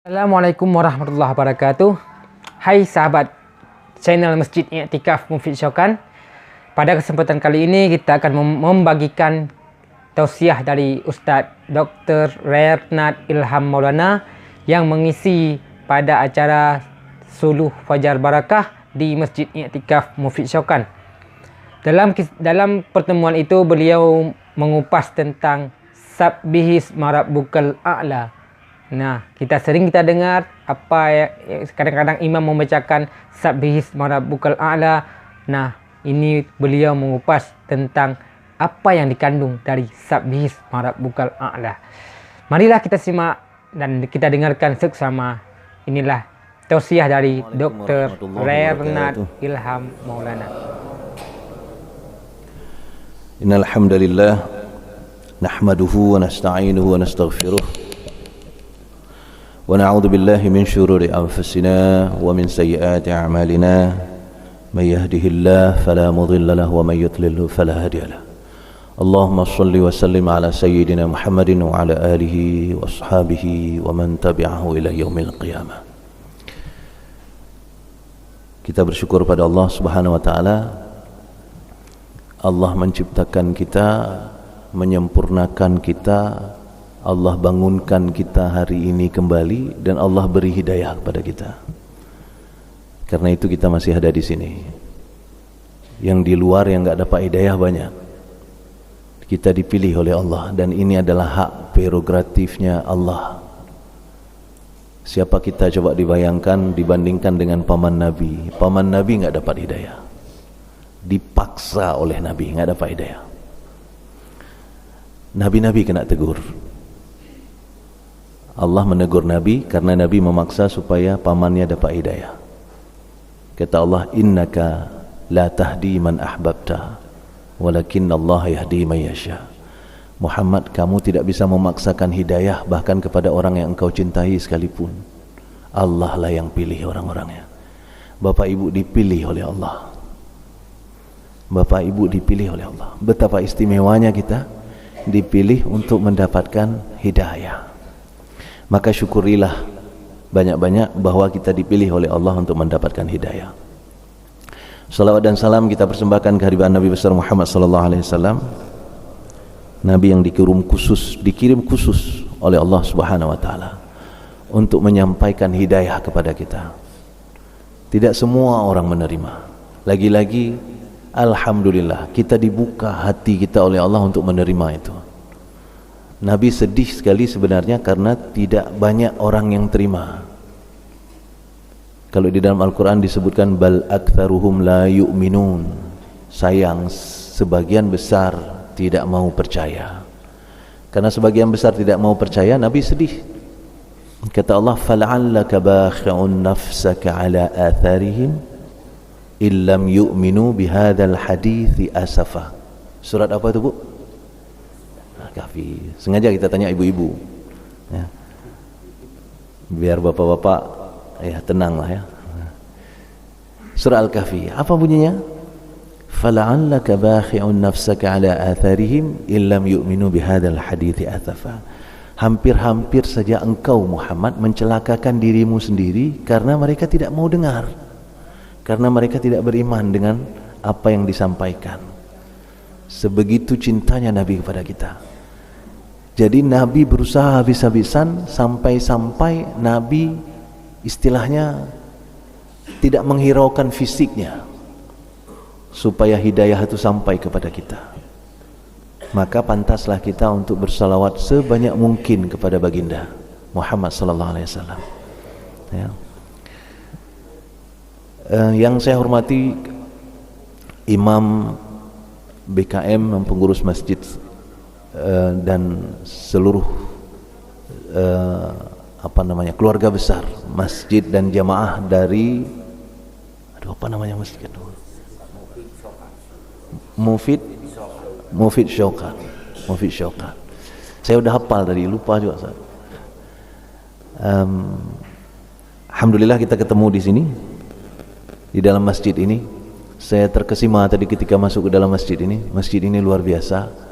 Assalamualaikum warahmatullahi wabarakatuh. Hai sahabat channel Masjid I'tikaf Mufid Syaukan. Pada kesempatan kali ini kita akan membagikan tausiah dari Ustaz Dr. Renard Ilham Maulana yang mengisi pada acara Suluh Fajar Barakah di Masjid I'tikaf Mufid Syaukan. Dalam pertemuan itu beliau mengupas tentang Sabbihis Marabbukal A'la. Nah, kita dengar apa ya, kadang-kadang imam membacakan Sabbihis Marabbukal A'la. Nah, ini beliau mengupas tentang apa yang dikandung dari Sabbihis Marabbukal A'la. Marilah kita simak dan kita dengarkan seksama. Inilah tausiah dari Dr. Renard Ilham Maulana. Innal hamdalillah nahmaduhu wa nasta'inuhu wa nastaghfiruh wa na'udzu billahi min shururi anfusina wa min sayyiati a'malina may yahdihillahu fala mudilla lahu wa may yudlilhu fala hadiya lahu. Allahumma shalli wa sallim ala sayyidina Muhammadin wa ala alihi wa ashabihi wa man tabi'ahu ila yaumil qiyamah. Kita bersyukur pada Allah Subhanahu wa taala. Allah menciptakan kita, menyempurnakan kita, Allah bangunkan kita hari ini kembali, dan Allah beri hidayah kepada kita. Karena itu kita masih ada di sini. Yang di luar yang enggak dapat hidayah banyak. Kita dipilih oleh Allah, dan ini adalah hak prerogatifnya Allah. Siapa kita coba dibayangkan dibandingkan dengan paman Nabi. Paman Nabi enggak dapat hidayah. Dipaksa oleh Nabi, enggak dapat hidayah. Nabi-nabi kena tegur. Allah menegur Nabi karena Nabi memaksa supaya pamannya dapat hidayah. Kata Allah, innaka la tahdi man ahbabta walakin Allah yahdi man yasha. Muhammad, kamu tidak bisa memaksakan hidayah bahkan kepada orang yang engkau cintai sekalipun. Allah lah yang pilih orang-orangnya. Bapak ibu dipilih oleh Allah. Bapak ibu dipilih oleh Allah. Betapa istimewanya kita dipilih untuk mendapatkan hidayah. Maka syukurilah banyak-banyak bahwa kita dipilih oleh Allah untuk mendapatkan hidayah. Salawat dan salam kita persembahkan kehadiran Nabi besar Muhammad sallallahu alaihi wasallam. Nabi yang dikirim khusus oleh Allah Subhanahu wa taala untuk menyampaikan hidayah kepada kita. Tidak semua orang menerima. Lagi-lagi alhamdulillah kita dibuka hati kita oleh Allah untuk menerima itu. Nabi sedih sekali sebenarnya karena tidak banyak orang yang terima. Kalau di dalam Al-Quran disebutkan bal aktsaruhum la yu'minun. Sayang, sebagian besar tidak mau percaya. Karena sebagian besar tidak mau percaya, Nabi sedih. Kata Allah, fal'allaka bakhi'un nafsaka ala atharihim illam yu'minu bihadzal hadithi asafa. Surat apa itu, Bu? Kahfi. Sengaja kita tanya ibu-ibu ya. Biar bapak-bapak ya tenanglah ya. Surah Al-Kahfi, apa bunyinya? Fala'allaka bakhi'un nafsaka ala atharihim illam yu'minu bihadzal hadithi asafa. Hampir-hampir saja engkau Muhammad mencelakakan dirimu sendiri karena mereka tidak mau dengar. Karena mereka tidak beriman dengan apa yang disampaikan. Sebegitu cintanya Nabi kepada kita. Jadi Nabi berusaha habis-habisan sampai-sampai Nabi istilahnya tidak menghiraukan fisiknya supaya hidayah itu sampai kepada kita. Maka pantaslah kita untuk bersalawat sebanyak mungkin kepada baginda Muhammad sallallahu alaihi wasallam. Ya. Yang saya hormati Imam BKM, pengurus masjid dan seluruh keluarga besar masjid dan jamaah dari masjid itu? Mufid Syaukan. Saya udah hafal tadi, lupa juga Ustaz. Alhamdulillah kita ketemu di sini di dalam masjid ini. Saya terkesima tadi ketika masuk ke dalam masjid ini. Masjid ini luar biasa,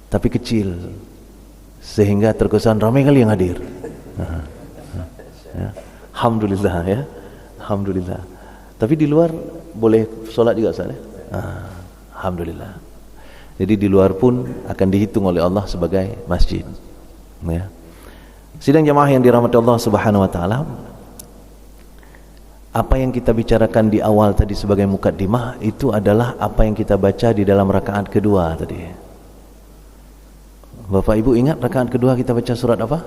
tapi kecil, sehingga terkesan ramai kali yang hadir. Ya. Alhamdulillah ya. Alhamdulillah. Tapi di luar boleh sholat juga Ustaz ya? Alhamdulillah. Jadi di luar pun akan dihitung oleh Allah sebagai masjid. Ya. Sidang jamaah yang dirahmati Allah Subhanahu wa taala, apa yang kita bicarakan di awal tadi sebagai mukaddimah itu adalah apa yang kita baca di dalam rakaat kedua tadi. Bapak Ibu ingat rakaat kedua kita baca surat apa?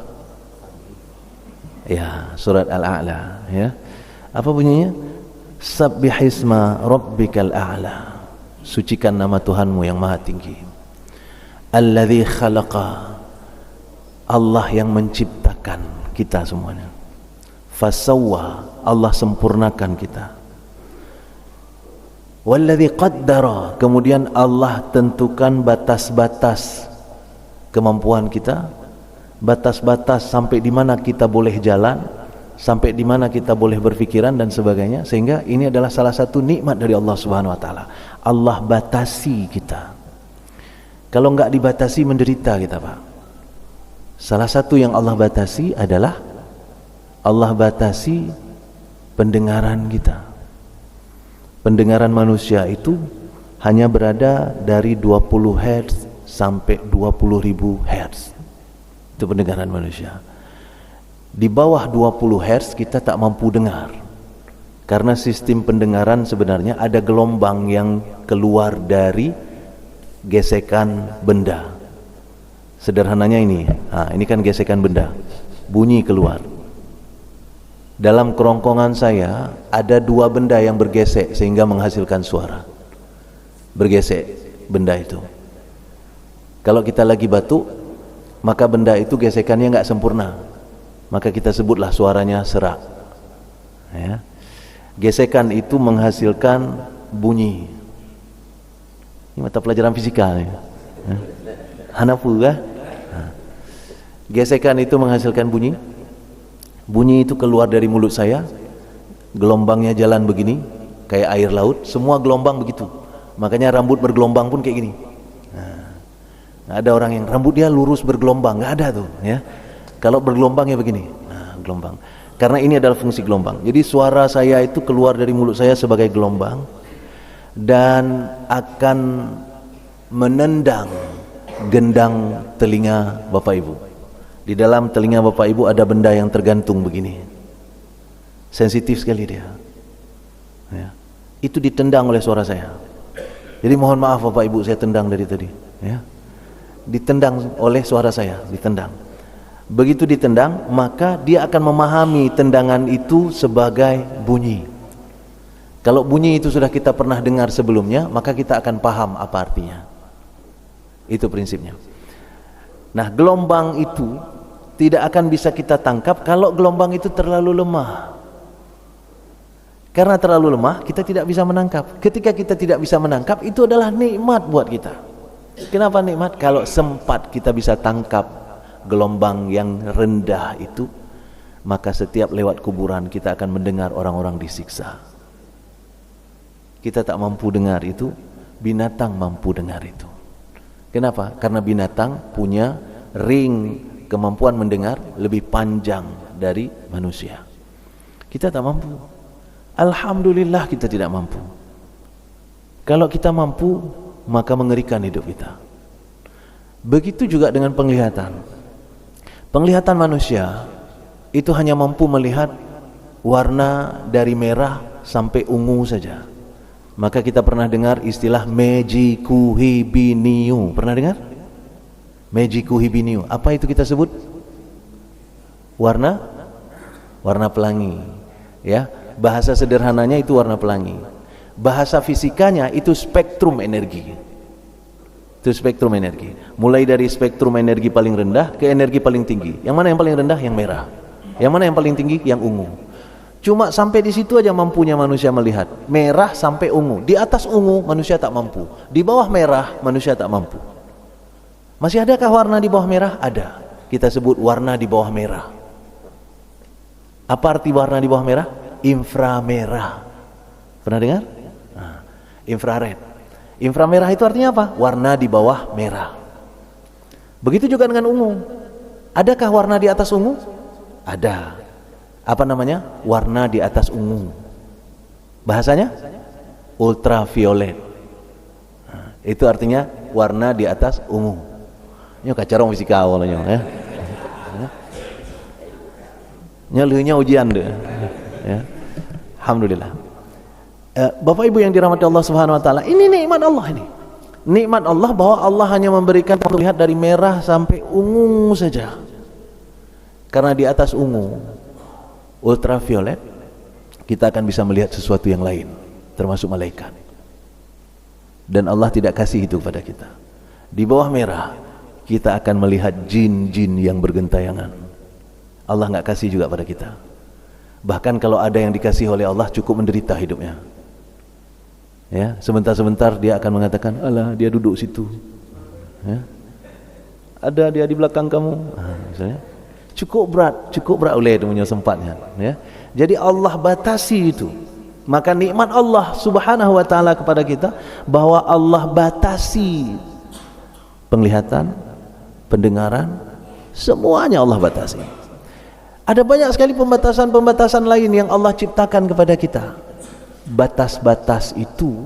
Ya, surat Al-A'la ya. Apa bunyinya? Sabbihisma rabbikal a'la. Sucikan nama Tuhanmu yang maha tinggi. Alladzi khalaqa. Allah yang menciptakan kita semuanya. Fasawwa. Allah sempurnakan kita. Walladzi qaddara. Kemudian Allah tentukan batas-batas kemampuan kita. Batas-batas sampai di mana kita boleh jalan, sampai di mana kita boleh berpikiran dan sebagainya. Sehingga ini adalah salah satu nikmat dari Allah Subhanahu wa taala. Allah batasi kita. Kalau enggak dibatasi menderita kita, Pak. Salah satu yang Allah batasi adalah Allah batasi pendengaran kita. Pendengaran manusia itu hanya berada dari 20 Hz sampai 20.000 Hz. Itu pendengaran manusia. Di bawah 20 Hz kita tak mampu dengar. Karena sistem pendengaran sebenarnya ada gelombang yang keluar dari gesekan benda. Sederhananya ini. Ini kan gesekan benda. Bunyi keluar. Dalam kerongkongan saya ada 2 benda yang bergesek sehingga menghasilkan suara. Bergesek benda itu. Kalau kita lagi batuk, maka benda itu gesekannya enggak sempurna. Maka kita sebutlah suaranya serak. Ya. Gesekan itu menghasilkan bunyi. Ini mata pelajaran fisika. Ya. Hanafu kah? Gesekan itu menghasilkan bunyi. Bunyi itu keluar dari mulut saya. Gelombangnya jalan begini, kayak air laut. Semua gelombang begitu. Makanya rambut bergelombang pun kayak gini. Ada orang yang rambut dia lurus bergelombang, nggak ada tuh ya. Kalau bergelombang ya begini, gelombang. Karena ini adalah fungsi gelombang. Jadi suara saya itu keluar dari mulut saya sebagai gelombang dan akan menendang gendang telinga Bapak Ibu. Di dalam telinga Bapak Ibu ada benda yang tergantung begini. Sensitif sekali dia. Ya. Itu ditendang oleh suara saya. Jadi mohon maaf Bapak Ibu saya tendang dari tadi. Ya. Ditendang oleh suara saya, ditendang. Begitu ditendang, maka dia akan memahami tendangan itu sebagai bunyi. Kalau bunyi itu sudah kita pernah dengar sebelumnya, maka kita akan paham apa artinya. Itu prinsipnya. Nah, gelombang itu tidak akan bisa kita tangkap kalau gelombang itu terlalu lemah. Karena terlalu lemah, kita tidak bisa menangkap. Ketika kita tidak bisa menangkap, itu adalah nikmat buat kita. Kenapa nikmat? Kalau sempat kita bisa tangkap gelombang yang rendah itu, maka setiap lewat kuburan kita akan mendengar orang-orang disiksa. Kita tak mampu dengar itu, binatang mampu dengar itu. Kenapa? Karena binatang punya ring kemampuan mendengar lebih panjang dari manusia. Kita tak mampu. Alhamdulillah kita tidak mampu. Kalau kita mampu, maka mengerikan hidup kita. Begitu juga dengan penglihatan. Penglihatan manusia itu hanya mampu melihat warna dari merah sampai ungu saja. Maka kita pernah dengar istilah Mejikuhibiniu. Pernah dengar? Mejikuhibiniu. Apa itu kita sebut? Warna pelangi. Ya, bahasa sederhananya itu warna pelangi. Bahasa fisikanya itu spektrum energi. Itu spektrum energi. Mulai dari spektrum energi paling rendah ke energi paling tinggi. Yang mana yang paling rendah? Yang merah. Yang mana yang paling tinggi? Yang ungu. Cuma sampai di situ aja mampunya manusia melihat. Merah sampai ungu. Di atas ungu manusia tak mampu. Di bawah merah manusia tak mampu. Masih adakah warna di bawah merah? Ada. Kita sebut warna di bawah merah. Apa arti warna di bawah merah? Inframerah. Pernah dengar? Infrared. Inframerah itu artinya apa? Warna di bawah merah. Begitu juga dengan ungu. Adakah warna di atas ungu? Ada. Apa namanya? Warna di atas ungu. Bahasanya? Ultraviolet. Nah, itu artinya warna di atas ungu. Ini kacarong fisika awalnya ya. Nyaleunya ujian deh. Ya. Alhamdulillah. Bapak Ibu yang dirahmati Allah Subhanahu wa taala, ini nikmat Allah ini. Nikmat Allah bahwa Allah hanya memberikan melihat dari merah sampai ungu saja. Karena di atas ungu ultraviolet kita akan bisa melihat sesuatu yang lain, termasuk malaikat. Dan Allah tidak kasih itu kepada kita. Di bawah merah kita akan melihat jin-jin yang bergentayangan. Allah nggak kasih juga pada kita. Bahkan kalau ada yang dikasih oleh Allah cukup menderita hidupnya. Ya, sebentar-sebentar dia akan mengatakan, alah dia duduk situ. Ya. Ada dia di belakang kamu. Misalnya, cukup berat oleh itu punya sempatnya. Ya. Jadi Allah batasi itu. Maka nikmat Allah Subhanahu wa taala kepada kita bahwa Allah batasi penglihatan, pendengaran, semuanya Allah batasi. Ada banyak sekali pembatasan-pembatasan lain yang Allah ciptakan kepada kita. Batas-batas itu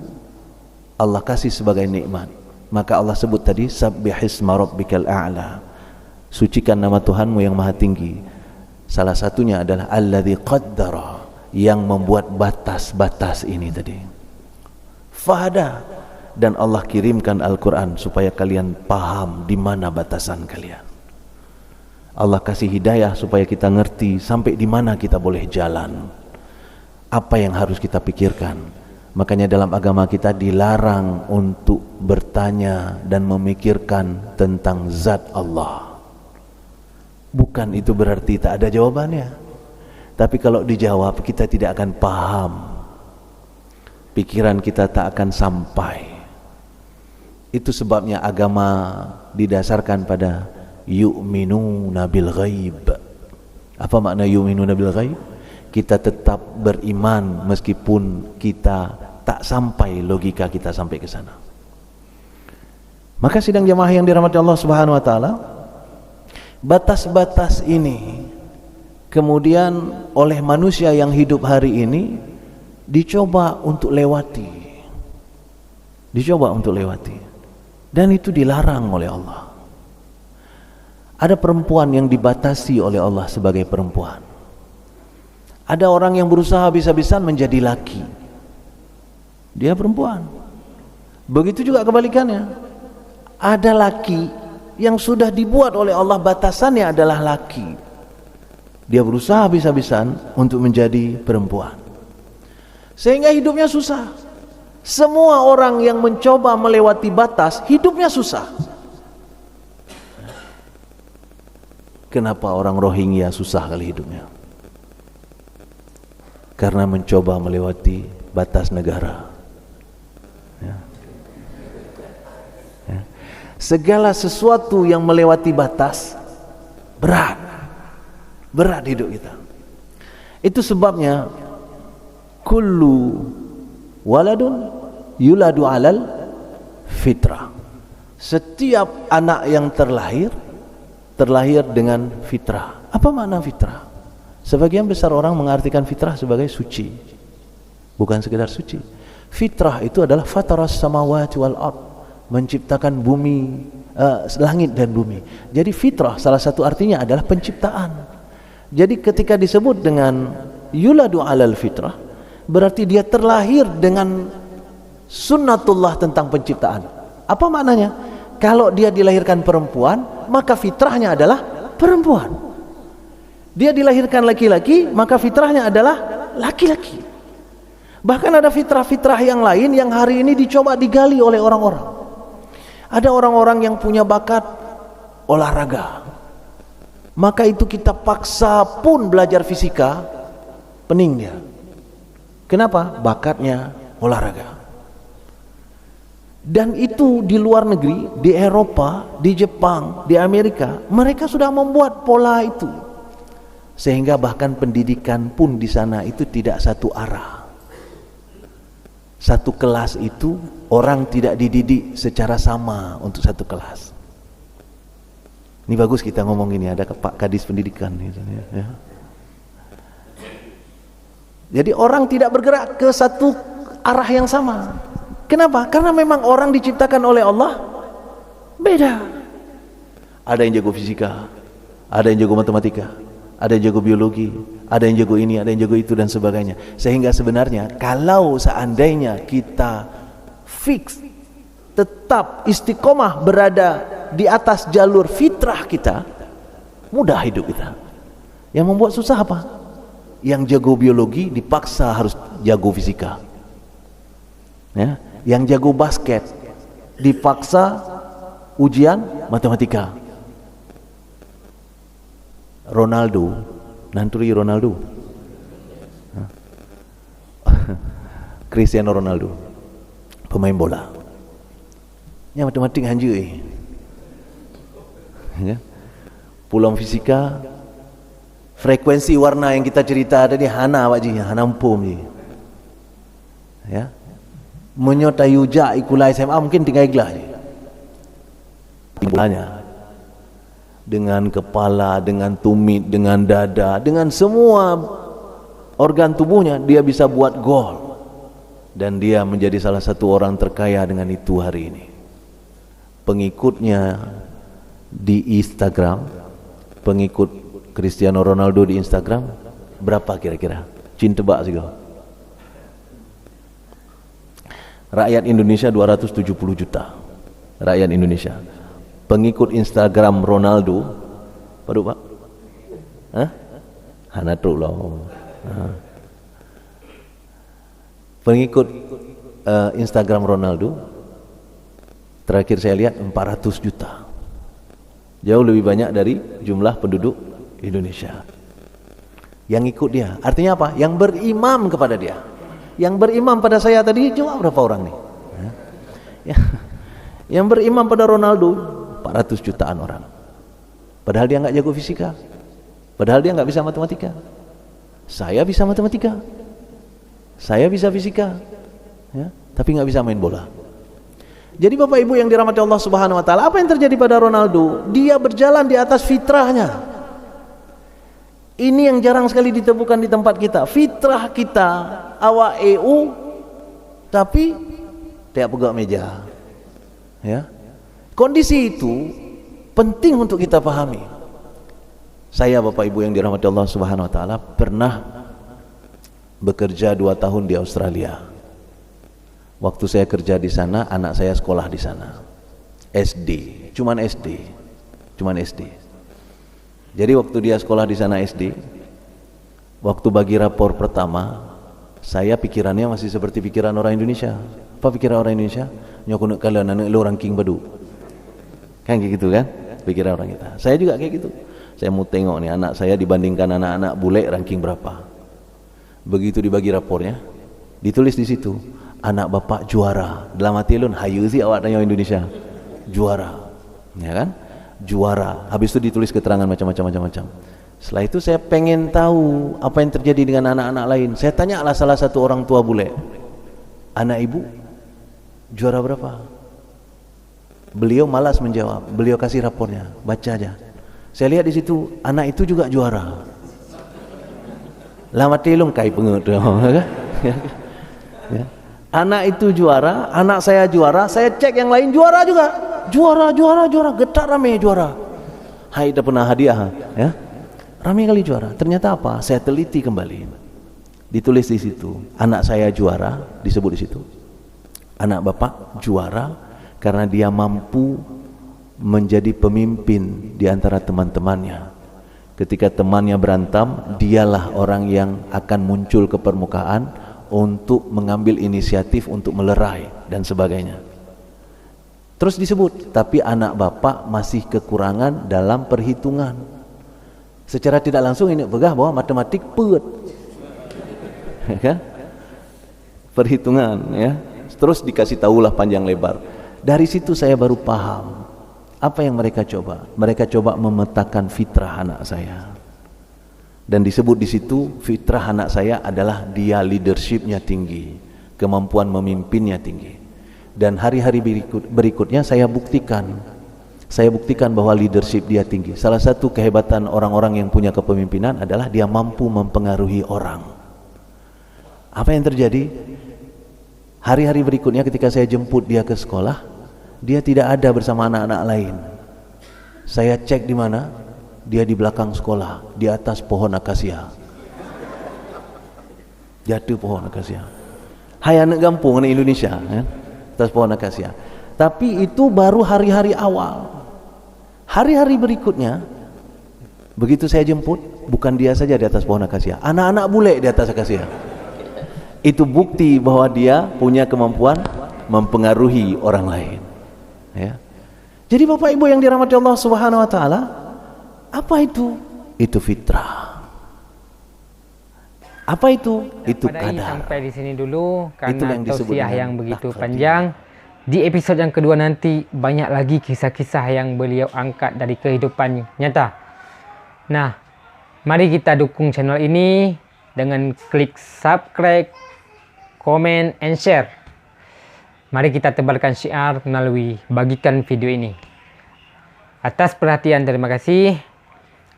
Allah kasih sebagai nikmat. Maka Allah sebut tadi sabbihisma rabbikal a'la. Sucikan nama Tuhanmu yang maha tinggi. Salah satunya adalah alladzi qaddara, yang membuat batas-batas ini tadi. Fahada, dan Allah kirimkan Al-Qur'an supaya kalian paham di mana batasan kalian. Allah kasih hidayah supaya kita ngerti sampai di mana kita boleh jalan, apa yang harus kita pikirkan. Makanya dalam agama kita dilarang untuk bertanya dan memikirkan tentang zat Allah. Bukan itu berarti tak ada jawabannya, tapi kalau dijawab kita tidak akan paham, pikiran kita tak akan sampai. Itu sebabnya agama didasarkan pada yu'minuna bil ghaib. Apa makna yu'minuna bil ghaib? Kita tetap beriman meskipun kita tak sampai logika kita sampai ke sana. Maka sidang jamaah yang dirahmati Allah Subhanahu wa taala, batas-batas ini kemudian oleh manusia yang hidup hari ini dicoba untuk lewati. Dicoba untuk lewati. Dan itu dilarang oleh Allah. Ada perempuan yang dibatasi oleh Allah sebagai perempuan. Ada orang yang berusaha habis-habisan menjadi laki. Dia perempuan. Begitu juga kebalikannya. Ada laki yang sudah dibuat oleh Allah batasannya adalah laki. Dia berusaha habis-habisan untuk menjadi perempuan. Sehingga hidupnya susah. Semua orang yang mencoba melewati batas, hidupnya susah. Kenapa orang Rohingya susah kali hidupnya? Karena mencoba melewati batas negara. Ya. Ya. Segala sesuatu yang melewati batas berat hidup kita. Itu sebabnya kullu waladun yuladu alal fitrah. Setiap anak yang terlahir dengan fitrah. Apa makna fitrah? Sebagian besar orang mengartikan fitrah sebagai suci. Bukan sekedar suci. Fitrah itu adalah fataras samawati wal ard, menciptakan bumi, langit dan bumi. Jadi fitrah salah satu artinya adalah penciptaan. Jadi ketika disebut dengan yuladu alal fitrah, berarti dia terlahir dengan sunnatullah tentang penciptaan. Apa maknanya? Kalau dia dilahirkan perempuan, maka fitrahnya adalah perempuan. Dia dilahirkan laki-laki, maka fitrahnya adalah laki-laki. Bahkan ada fitrah-fitrah yang lain yang hari ini dicoba digali oleh orang-orang. Ada orang-orang yang punya bakat olahraga, maka itu kita paksa pun belajar fisika, pening dia. Kenapa? Bakatnya olahraga. Dan itu di luar negeri, di Eropa, di Jepang, di Amerika, mereka sudah membuat pola itu. Sehingga bahkan pendidikan pun di sana itu tidak satu arah. Satu kelas itu orang tidak dididik secara sama untuk satu kelas. Ini bagus kita ngomong ini, ada Pak Kadis Pendidikan gitu, ya. Jadi orang tidak bergerak ke satu arah yang sama. Kenapa? Karena memang orang diciptakan oleh Allah beda. Ada yang jago fisika, ada yang jago matematika, ada yang jago biologi, ada yang jago ini, ada yang jago itu dan sebagainya. Sehingga sebenarnya kalau seandainya kita fix, tetap istiqomah berada di atas jalur fitrah kita, mudah hidup kita. Yang membuat susah apa? Yang jago biologi dipaksa harus jago fisika, ya. Yang jago basket dipaksa ujian matematika. Ronaldo, Nanturi Ronaldo, Cristiano Ronaldo, pemain bola, yang matematik hanjui, ya. Pulang fisika, frekuensi warna yang kita cerita tadi hana wajib, hana empum je, ya. Menyotai ujak ikulai SMA mungkin tinggal iglah je. Bolanya dengan kepala, dengan tumit, dengan dada, dengan semua organ tubuhnya dia bisa buat gol, dan dia menjadi salah satu orang terkaya dengan itu hari ini. Pengikutnya di Instagram, pengikut Cristiano Ronaldo di Instagram berapa kira-kira? Cin tebak juga. Rakyat Indonesia 270 juta. Rakyat Indonesia. Pengikut Instagram Ronaldo, padu Pak? Hah? Hanatruk loh. Pengikut Instagram Ronaldo terakhir saya lihat 400 juta. Jauh lebih banyak dari jumlah penduduk Indonesia yang ikut dia. Artinya apa? Yang berimam kepada dia. Yang berimam pada saya tadi cuma berapa orang nih? Yang berimam pada Ronaldo 400 jutaan orang. Padahal dia nggak jago fisika. Padahal dia nggak bisa matematika. Saya bisa matematika. Saya bisa fisika. Ya, tapi nggak bisa main bola. Jadi Bapak Ibu yang dirahmati Allah Subhanahu wa taala, apa yang terjadi pada Ronaldo? Dia berjalan di atas fitrahnya. Ini yang jarang sekali ditemukan di tempat kita. Fitrah kita awak EU, tapi tidak pegak meja. Ya. Kondisi itu penting untuk kita pahami. Saya Bapak Ibu yang dirahmati Allah Subhanahu wa taala pernah bekerja 2 tahun di Australia. Waktu saya kerja di sana, anak saya sekolah di sana. SD, cuman SD. Jadi waktu dia sekolah di sana SD, waktu bagi rapor pertama, saya pikirannya masih seperti pikiran orang Indonesia. Apa pikiran orang Indonesia? Nyokok kalian anak lu ranking badu. Kan kayak gitu kan? Pikiran orang kita. Saya juga kayak gitu. Saya mau tengok nih anak saya dibandingkan anak-anak bule ranking berapa. Begitu dibagi rapornya, ditulis di situ, anak bapak juara. Dalam hati lun, hayu sih awak tanya Indonesia. Juara. Ya kan? Juara. Habis itu ditulis keterangan macam-macam. Setelah itu saya pengen tahu apa yang terjadi dengan anak-anak lain. Saya tanyalah salah satu orang tua bule, anak ibu juara berapa? Beliau malas menjawab. Beliau kasih rapornya, baca aja. Saya lihat di situ anak itu juga juara. Lama telung kai pengut. Ya. Anak itu juara, anak saya juara. Saya cek yang lain juara juga. Juara, getar rame juara. Hai, dah pernah hadiah, ya. Rame kali juara. Ternyata apa? Saya teliti kembali. Ditulis di situ, anak saya juara, disebut di situ. Anak bapak juara karena dia mampu menjadi pemimpin di antara teman-temannya. Ketika temannya berantem, dialah orang yang akan muncul ke permukaan untuk mengambil inisiatif untuk melerai dan sebagainya. Terus disebut, tapi anak bapak masih kekurangan dalam perhitungan. Secara tidak langsung ini pegah bahwa matematik pet, kan? Perhitungan, ya. Terus dikasih tahulah panjang lebar. Dari situ saya baru paham apa yang mereka coba. Mereka coba memetakan fitrah anak saya. Dan disebut di situ fitrah anak saya adalah dia leadershipnya tinggi, kemampuan memimpinnya tinggi. Dan hari-hari berikutnya saya buktikan bahwa leadership dia tinggi. Salah satu kehebatan orang-orang yang punya kepemimpinan adalah dia mampu mempengaruhi orang. Apa yang terjadi? Hari-hari berikutnya ketika saya jemput dia ke sekolah, dia tidak ada bersama anak-anak lain. Saya cek di mana? Dia di belakang sekolah, di atas pohon akasia. Jatuh pohon akasia. Hai anak kampung, anak Indonesia, kan? Atas pohon akasia. Tapi itu baru hari-hari awal. Hari-hari berikutnya, begitu saya jemput, bukan dia saja di atas pohon akasia, anak-anak bule di atas akasia. Itu bukti bahwa dia punya kemampuan mempengaruhi orang lain. Ya. Jadi Bapak Ibu yang dirahmati Allah Subhanahu wa taala, apa itu? Itu fitrah. Apa itu? Itu kadar. Sampai di sini dulu Itulah karena yang disebut tausiah dengan yang begitu takdir. panjang. Di episod yang kedua nanti banyak lagi kisah-kisah yang beliau angkat dari kehidupan nyata. Nah, mari kita dukung channel ini dengan klik subscribe, comment, and share. Mari kita tebarkan syiar melalui bagikan video ini. Atas perhatian terima kasih.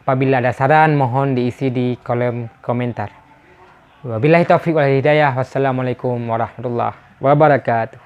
Apabila ada saran mohon diisi di kolom komentar. Wabillahi taufiq wal hidayah. Wassalamualaikum warahmatullahi wabarakatuh.